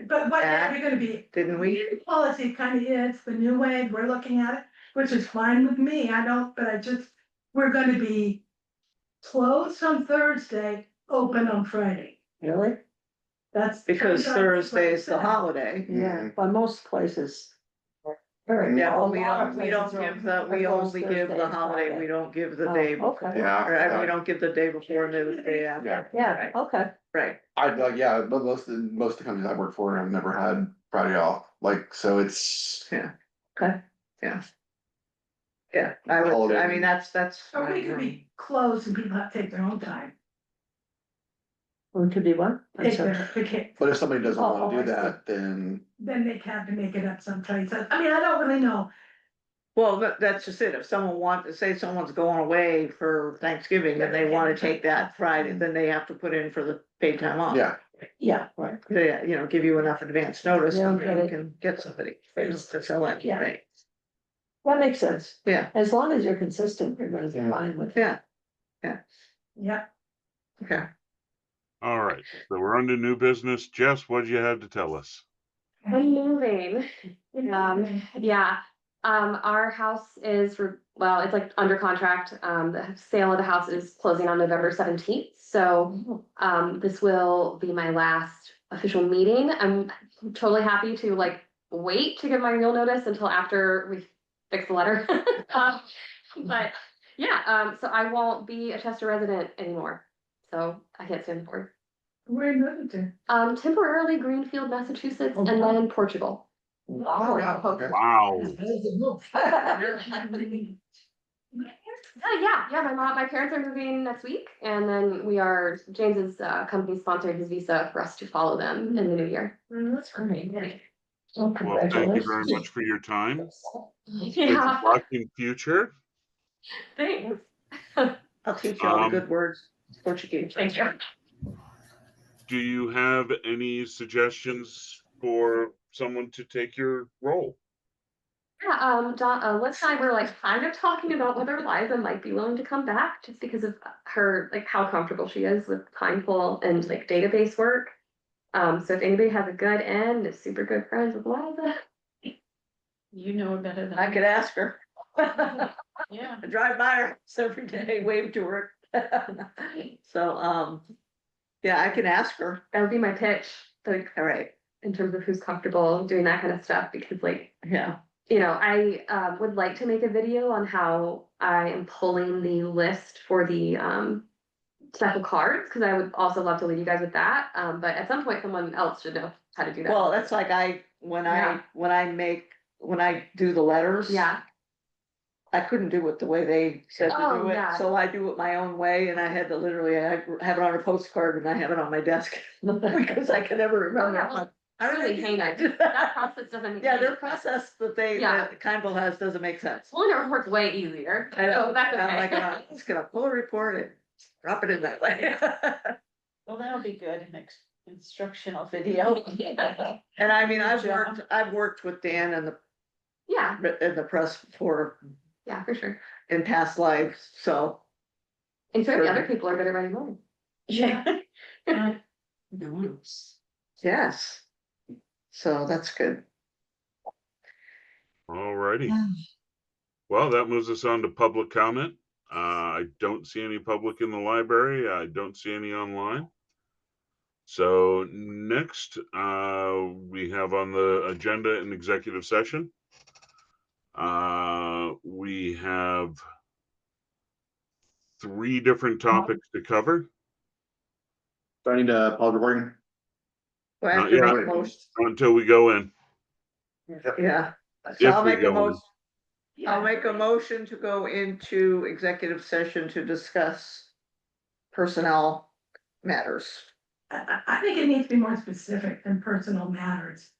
But what
Yeah.
are gonna be?
didn't we?
The policy kind of is the new way we're looking at it, which is fine with me. I don't, but we're gonna be closed on Thursday, open on Friday.
Really?
That's.
Because
that's what it
Thursday's the
said.
holiday.
Yeah, by most places. Very
Yeah,
well,
but
a lot of
we don't
places are-
give the, we
are closed
only give
Thursday
the
and
holiday,
Friday.
we don't give the
Oh,
day
okay.
before.
Yeah.
Or, we don't give the day before, and the day after.
Yeah.
Yeah,
Right.
okay.
Right,
I like, yeah, but most of the companies I work for have never had Friday off, like, so it's.
yeah.
Okay.
Yeah. Yeah, I would,
Holiday.
I mean, that's.
Or we could be closed and people have to take their own time.
Well, it could be one.
Take their vacation.
But if somebody doesn't
Oh,
wanna
I
do
see.
that, then
Then they have to make it up someplace. I mean, I don't really know.
Well, that's just it, if someone wants to say someone's going away for Thanksgiving and they wanna take that Friday, then they have to put in for the paid time off.
yeah,
Yeah, right.
They, give you enough advance notice,
Yeah,
and
get
you
it.
can get somebody, to fill in,
Yeah.
right?
That makes sense.
Yeah,
As long as you're consistent, you're gonna be fine with it.
yeah,
Yeah,
Okay.
All right, so we're on to new business. Jess, what do you have to tell us?
I'm moving. Yeah, our house is, well, it's like under contract. The sale of the house is closing on November 17th. So, this will be my last official meeting. I'm totally happy to like wait to give my real notice until after we fix the letter. Um, But yeah, so I won't be a Chester resident anymore. So I can't stand for it.
where are you moving to?
Temporarily Greenfield, Massachusetts, and then Portugal.
Wow.
Wow.
Yeah, my parents are moving next week, and then James's company sponsored his visa for us to follow them in the new year.
That's great. Well,
Well, thank you very much for your time. Good
Yeah,
luck in future.
thanks.
I'll teach you all the good words, Portuguese.
Thank you.
Do you have any suggestions for someone to take your role?
Yeah, Liz and I were like kind of talking about whether Liza might be willing to come back just because of her, like how comfortable she is with Timeful and like database work. So if anybody has a good end, is super good friends with Liza.
You know it better than
I could ask her.
Yeah.
I drive by her house every day, wave to her. So, yeah, I can ask her.
That would be my pitch, like
All right,
in terms of who's comfortable doing that kind of stuff, because like,
yeah.
you know, I would like to make a video on how I am pulling the list for the special cards, because I would also love to leave you guys with that. But at some point, someone else should know how to do that.
Well, that's like when
Yeah.
I do the letters.
Yeah,
I couldn't do it the way they said to
Oh,
do it,
yeah.
so I do it my own way, and I had to literally, I have it on a postcard and I have it on my desk. Because I can never remember.
yeah,
I'm
well,
like, I
really
really
hang
hate
that. That process doesn't make
Yeah, their
sense.
process that
Yeah.
that Kindle has doesn't make sense.
Pulling a report's way easier.
I know,
So that's
and I'm
okay.
like, I'm just gonna pull a report and drop it in that way.
Well, that'll be good, instructional video.
And I mean,
Good job.
I've worked with Dan
Yeah,
in the press before
yeah, for sure.
in past lives, so.
And so the
Sure.
other people are better ready more.
Yeah.
Yes. So that's good.
All righty. Well, that moves us on to public comment. I don't see any public in the library. I don't see any online. So next, we have on the agenda an executive session. We have 3 different topics to cover.
So I need to pause recording.
Do I have
Not
to
yet.
make a motion?
Until we go in.
Yeah. So
If
I'll
we
make a
go in.
motion. I'll make a motion to go into executive session to discuss personnel matters.
I think it needs to be more specific than personal matters.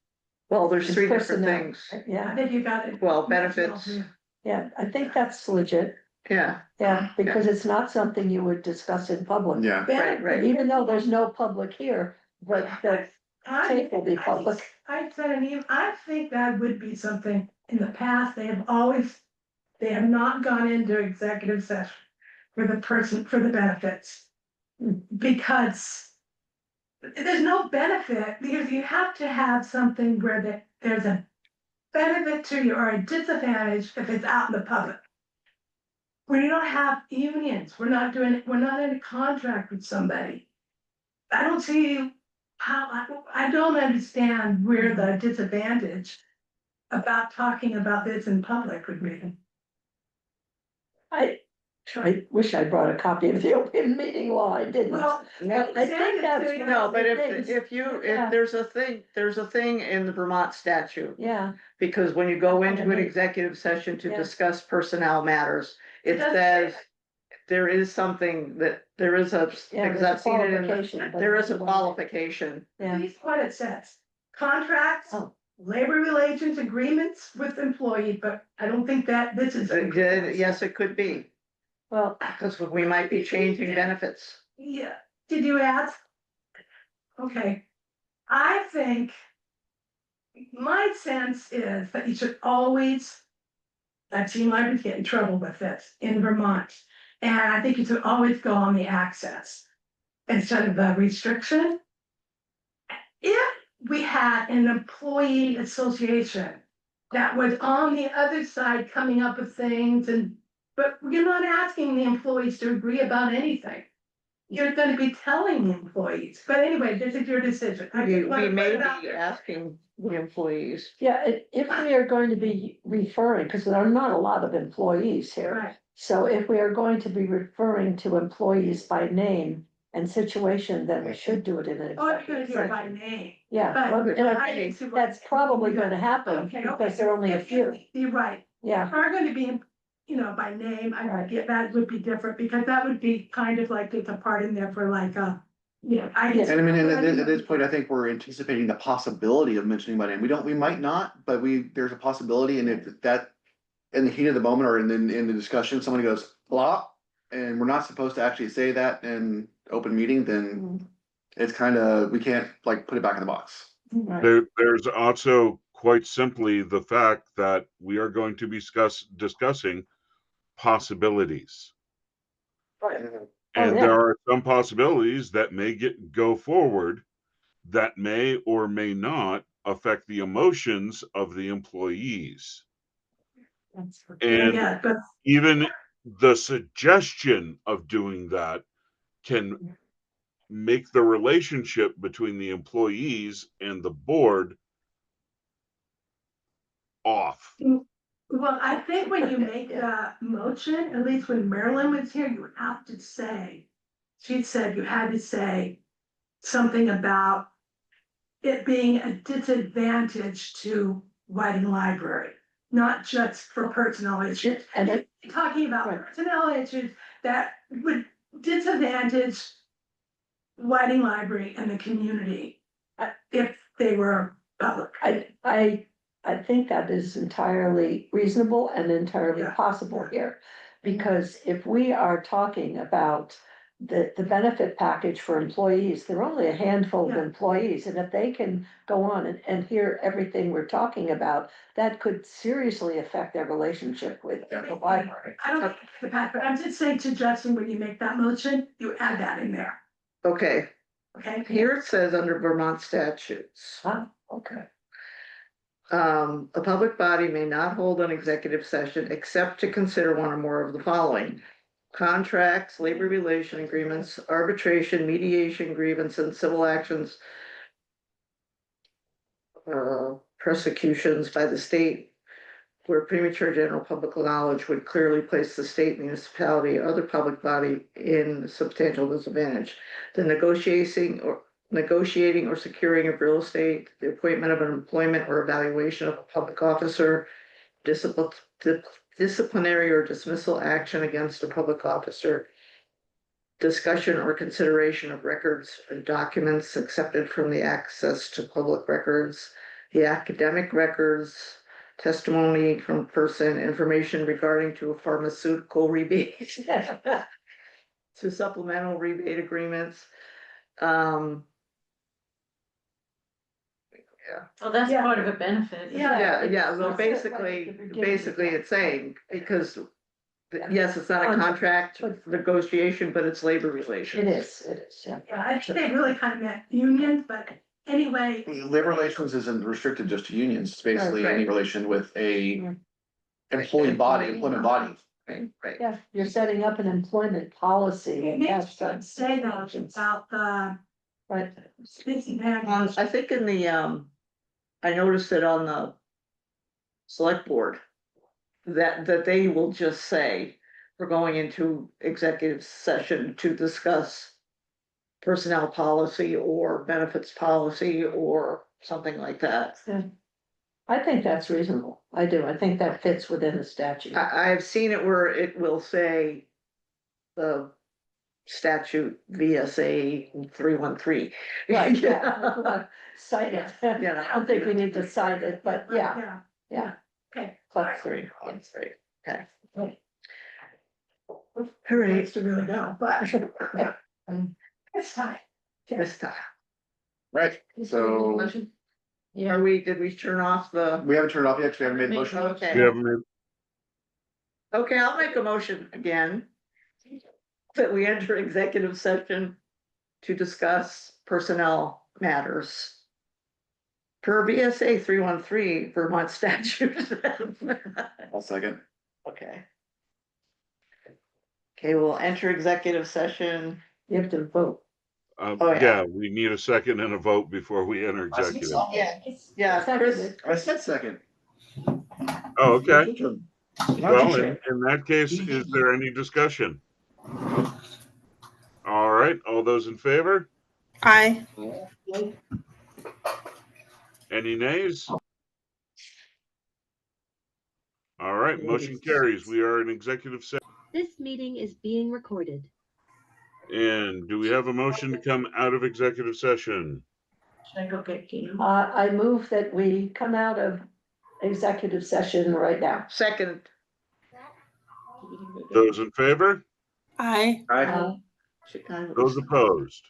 Well, there's
It's
3 different
personnel.
things.
I
Yeah,
think you got it.
Well, benefits,
yeah, I think that's legit,
yeah,
yeah, because it's not something you would discuss in public.
Yeah.
right.
Even though there's no public here, but the tape will be public.
I said, I think that would be something, in the past, they have not gone into executive session for the benefits. Because there's no benefit, because you have to have something where there's a benefit to you or a disadvantage if it's out in the public. We don't have unions, we're not in a contract with somebody. I don't see I don't understand where the disadvantage about talking about this in public would be.
I wish I brought a copy of the open meeting law, I didn't.
Well,
But I think that's one
No,
of
but
the things. Yeah.
if there's a thing in the Vermont statute,
Yeah,
because when you go into an
Okay.
executive session to
Yeah.
discuss personnel matters, it
Does
says there is something that, there is a,
yeah,
because
there's a
I've seen it in,
qualification. but-
there is a qualification.
Yeah,
Here's what it says, contracts,
Oh.
labor relations agreements with employee, but I don't think that this is.
Yes, it could be,
well,
because we might be changing benefits.
Yeah, did you ask? Okay, I think. My sense is that you should always. I've seen libraries get in trouble with this in Vermont. And I think you should always go on the access instead of the restriction. If we had an employee association that was on the other side coming up with things but you're not asking the employees to agree about anything. You're gonna be telling the employees, but anyway, this is your decision. I
We
just wanna put
may
it out
be
there.
asking the employees.
Yeah, if we are going to be referring, because there are not a lot of employees here.
Right,
So if we are going to be referring to employees by name and situation, then we should do it in an
oh, you're gonna
executive
do it by
session.
name.
Yeah,
But
well, and I
I
think
see what-
that's probably gonna happen
Okay,
because there are only a few.
You're right.
Yeah,
Are gonna be, by name, I
Right.
get that would be different, because that would be kind of like there's a part in there for like I.
Yes.
And I mean, and at this point, I think we're anticipating the possibility of mentioning my name. We might not, but there's a possibility, and if that. In the heat of the moment or in the discussion, somebody goes, blah, and we're not supposed to actually say that in open meeting, then. It's we can't like put it back in the box.
right.
There's also quite simply the fact that we are going to be discussing possibilities.
Oh,
And
yeah.
there are some possibilities that may go forward that may or may not affect the emotions of the employees.
That's for-
And
Yeah, but
even the suggestion of doing that can make the relationship between the employees and the board off.
well, I think when you make the motion, at least when Marilyn was here, you have to say. She said you had to say something about it being a disadvantage to Whiting Library, not just for personnel issues.
And it,
Talking about
Right.
personnel issues that would disadvantage Whiting Library and the community if they were public.
I think that is entirely reasonable and entirely
Yeah.
possible here. Because if we are talking about the benefit package for employees, there are only a handful of
Yeah.
employees. And if they can go on and hear everything we're talking about, that could seriously affect their relationship with the library.
I don't, but I'm just saying to Justin, when you make that motion, you add that in there,
Okay,
okay?
here it says under Vermont statutes.
Huh, okay.
A public body may not hold an executive session except to consider one or more of the following: contracts, labor relation agreements, arbitration, mediation, grievance, and civil actions, prosecutions by the state where premature general public knowledge would clearly place the state, municipality, or other public body in substantial disadvantage. The negotiating or securing of real estate, the appointment of an employment or evaluation of a public officer, disciplinary or dismissal action against a public officer, discussion or consideration of records and documents accepted from the access to public records, the academic records, testimony from person, information regarding to a pharmaceutical rebate, to supplemental rebate agreements.
Well, that's
Yeah.
part of a benefit.
Yeah.
Yeah, well,
It's
basically it's saying, because yes, it's not a
On-
contract
but-
negotiation, but it's labor relations.
It is, yeah.
Yeah, I think they really kind of meant unions, but anyway,
Labor relations isn't restricted just to unions, it's basically
Right.
any relation with a
Right.
employment body.
Right.
Yeah, you're setting up an employment policy.
it
and
makes
that's
sense say that about the
Right,
disadvantage.
I think in the, I noticed it on the select board, that they will just say, we're going into executive session to discuss personnel policy or benefits policy or something like that.
I think that's reasonable. I do. I think that fits within the statute.
I've seen it where it will say the statute VSA 313.
Right, yeah. Cite it.
Yeah.
I don't think we need to cite it, but yeah,
Yeah,
yeah.
okay.
Plus
Three, one, three, okay.
Right.
All right,
Needs to really go, but it's time.
this time.
Right, so
Yeah,
Did we turn off the,
we haven't turned it off yet, 'cause we haven't made the motion.
okay.
We haven't made-
Okay, I'll make a motion again that we enter executive session to discuss personnel matters. Per VSA 313 Vermont statute.
I'll second.
Okay. Okay, we'll enter executive session.
You have to vote.
Oh, yeah.
Yeah, we need a second and a vote before we enter executive.
Yeah, Chris,
I said second.
Oh, okay.
Your turn.
Well, in that case, is there any discussion? All right, all those in favor?
Aye.
Any nays? All right, motion carries. We are in executive session.
This meeting is being recorded.
And do we have a motion to come out of executive session?
Should I go get Katie?
I move that we come out of executive session right now.
second.
Those in favor?
Aye.
Uh,
Those opposed?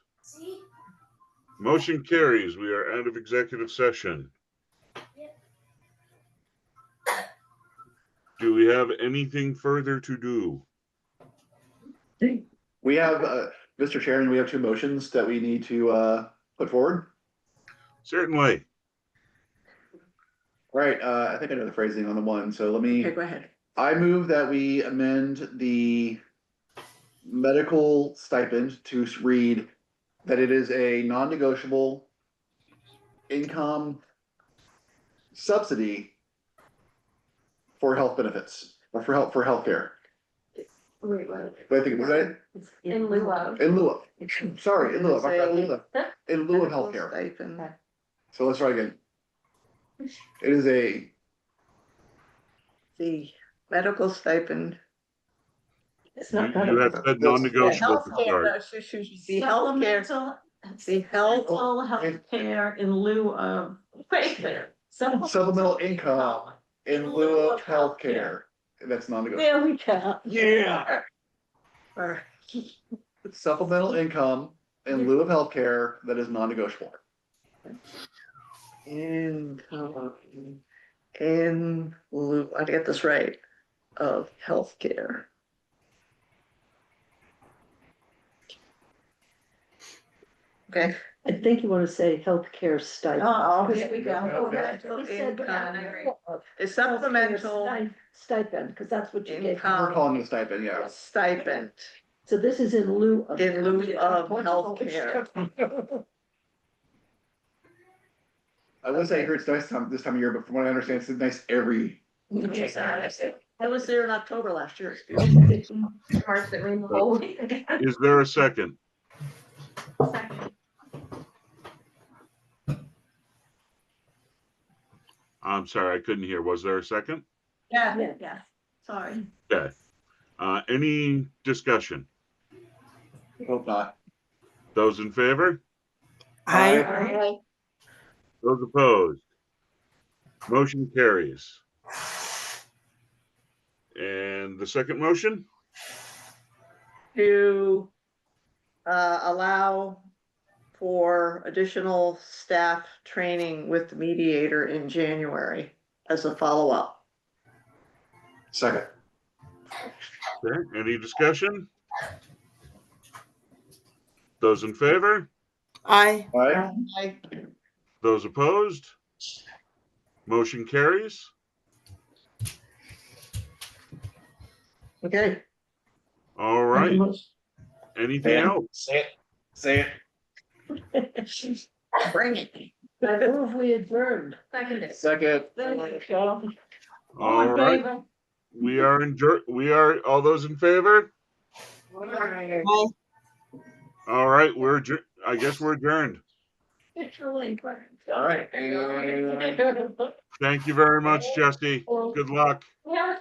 Motion carries. We are out of executive session. Do we have anything further to do?
We have, Mr. Chairman, we have two motions that we need to, put forward.
Certainly.
All right, I think I know the phrasing on the one, so let me.
Okay, go ahead.
I move that we amend the medical stipend to read that it is a non-negotiable income subsidy for health benefits, or for healthcare.
Wait, what?
But I think, was that it?
In lieu of.
In lieu of, sorry, in lieu of, I forgot lieu of. In lieu of
Medical
healthcare.
stipend.
So let's try again. It is a,
The medical stipend.
It's
You
not.
you have said non-negotiable to start.
The healthcare, the health,
Healthcare in lieu of.
supplemental income in lieu of healthcare. That's non-negotiable.
There we go.
Yeah.
or
Supplemental income in lieu of healthcare that is non-negotiable.
income in lieu, I get this right, of healthcare. Okay.
I think you want to say healthcare stipend.
Oh,
There we go.
Medical
We said
income.
of
A supplemental
healthcare stipend, because that's what you gave.
income.
We're calling it a stipend, yeah.
Stipend
So this is in lieu of.
in lieu of healthcare.
I would say here it's nice this time of year, but from what I understand, it's nice every.
I was there in October last year.
March that rained the whole week.
Is there a second?
Second.
I'm sorry, I couldn't hear. Was there a second?
Yeah, sorry.
Okay. Any discussion?
Hope not.
Those in favor?
Aye.
Those opposed? Motion carries. And the second motion?
To allow for additional staff training with the mediator in January as a follow-up.
Second.
Okay, any discussion? Those in favor?
Aye.
All right,
Those opposed? Motion carries.
Okay.
All right. Anything else?
say
Bring it.
I move we adjourned.
Second.
it. Second.
There you go.
All right. We are all those in favor?
Aye.
All right, I guess we're adjourned.
All right.
Thank you very much, Jesse. Good luck.
Yeah.